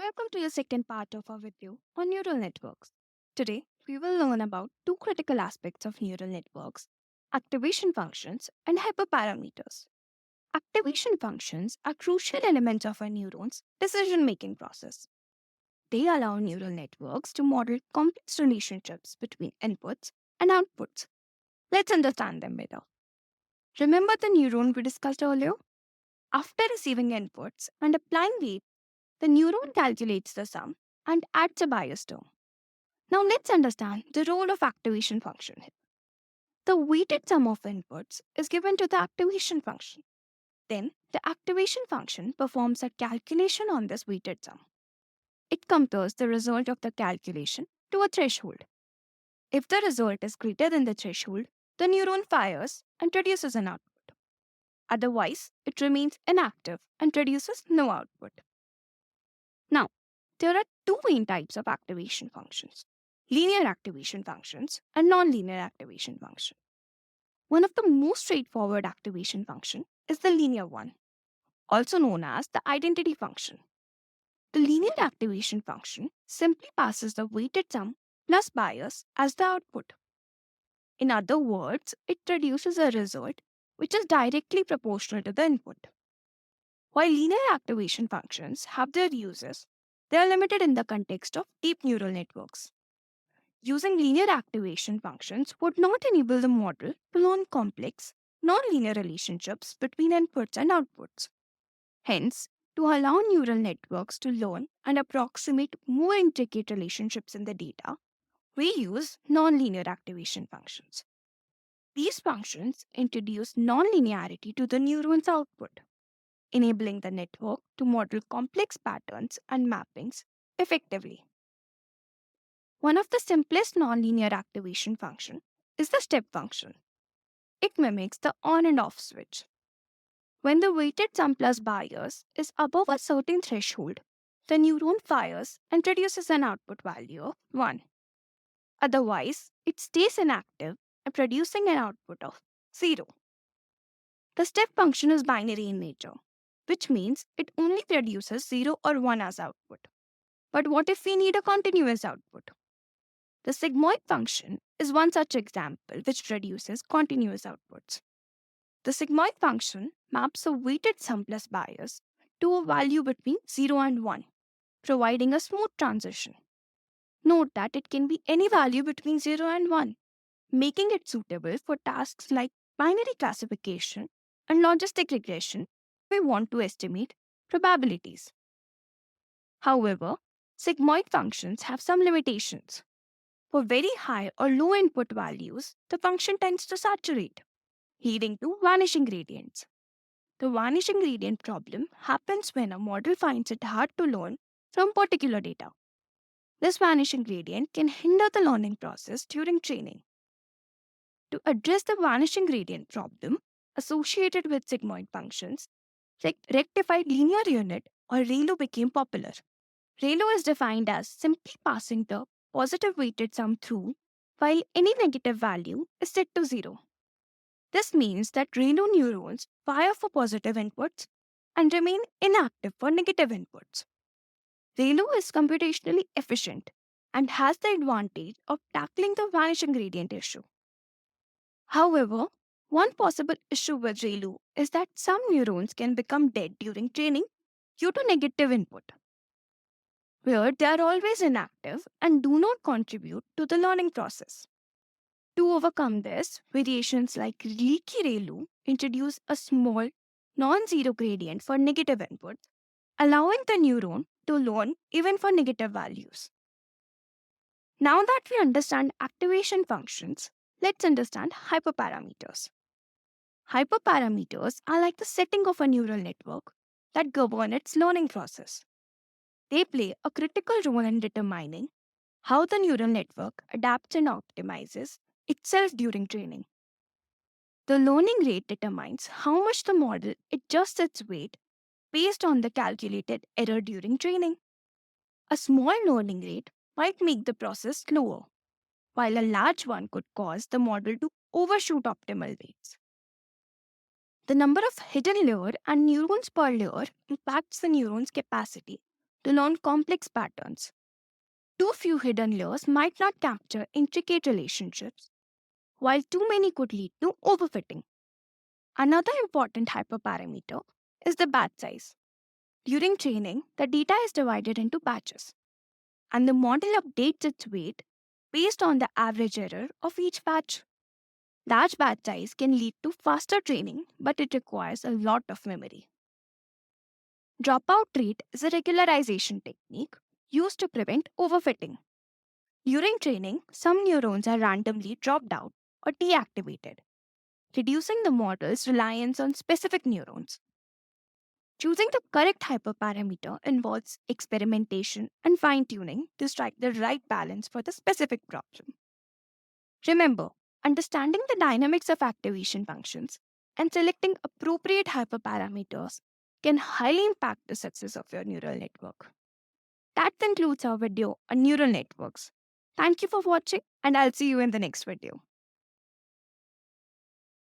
Welcome to the second part of our video on neural networks. Today, we will learn about two critical aspects of neural networks: activation functions and hyperparameters. Activation functions are crucial elements of a neuron's decision making process. They allow neural networks to model complex relationships between inputs and outputs. Let's understand them better. Remember the neuron we discussed earlier? After receiving inputs and applying weight, the neuron calculates the sum and adds a bias term. Now let's understand the role of activation function here. The weighted sum of inputs is given to the activation function. Then the activation function performs a calculation on this weighted sum. It compares the result of the calculation to a threshold. If the result is greater than the threshold, the neuron fires and produces an output. Otherwise, it remains inactive and produces no output. Now, there are two main types of activation functions: linear activation functions and nonlinear activation function. One of the most straightforward activation function is the linear one, also known as the identity function. The linear activation function simply passes the weighted sum plus bias as the output. In other words, it produces a result which is directly proportional to the input. While linear activation functions have their uses, they are limited in the context of deep neural networks. Using linear activation functions would not enable the model to learn complex, non-linear relationships between inputs and outputs. Hence, to allow neural networks to learn and approximate more intricate relationships in the data, we use non-linear activation functions. These functions introduce non-linearity to the neuron's output, enabling the network to model complex patterns and mappings effectively. One of the simplest nonlinear activation function is the step function. It mimics the on and off switch. When the weighted sum plus bias is above a certain threshold, the neuron fires and produces an output value of 1. Otherwise, it stays inactive and producing an output of 0. The step function is binary in nature, which means it only produces 0 or 1 as output. But what if we need a continuous output? The sigmoid function is one such example which produces continuous outputs. The sigmoid function maps a weighted sum plus bias to a value between 0 and 1, providing a smooth transition. Note that it can be any value between 0 and 1, making it suitable for tasks like binary classification and logistic regression if we want to estimate probabilities. However, sigmoid functions have some limitations. For very high or low input values, the function tends to saturate, leading to vanishing gradients. The vanishing gradient problem happens when a model finds it hard to learn from particular data. This vanishing gradient can hinder the learning process during training. To address the vanishing gradient problem associated with sigmoid functions, rectified linear unit or ReLU became popular. ReLU is defined as simply passing the positive weighted sum through while any negative value is set to 0. This means that ReLU neurons fire for positive inputs and remain inactive for negative inputs. ReLU is computationally efficient and has the advantage of tackling the vanishing gradient issue. However, one possible issue with ReLU is that some neurons can become dead during training due to negative input, where they are always inactive and do not contribute to the learning process. To overcome this, variations like Leaky ReLU introduce a small, non-zero gradient for negative input, allowing the neuron to learn even for negative values. Now that we understand activation functions, let's understand hyperparameters. Hyperparameters are like the setting of a neural network that govern its learning process. They play a critical role in determining how the neural network adapts and optimizes itself during training. The learning rate determines how much the model adjusts its weight based on the calculated error during training. A small learning rate might make the process slower, while a large one could cause the model to overshoot optimal weights. The number of hidden layer and neurons per layer impacts the neuron's capacity to learn complex patterns. Too few hidden layers might not capture intricate relationships, while too many could lead to overfitting. Another important hyperparameter is the batch size. During training, the data is divided into batches, and the model updates its weight based on the average error of each batch. Large batch size can lead to faster training, but it requires a lot of memory. Dropout rate is a regularization technique used to prevent overfitting. During training, some neurons are randomly dropped out or deactivated, reducing the model's reliance on specific neurons. Choosing the correct hyperparameter involves experimentation and fine tuning to strike the right balance for the specific problem. Remember, understanding the dynamics of activation functions and selecting appropriate hyperparameters can highly impact the success of your neural network. That concludes our video on neural networks. Thank you for watching, and I'll see you in the next video.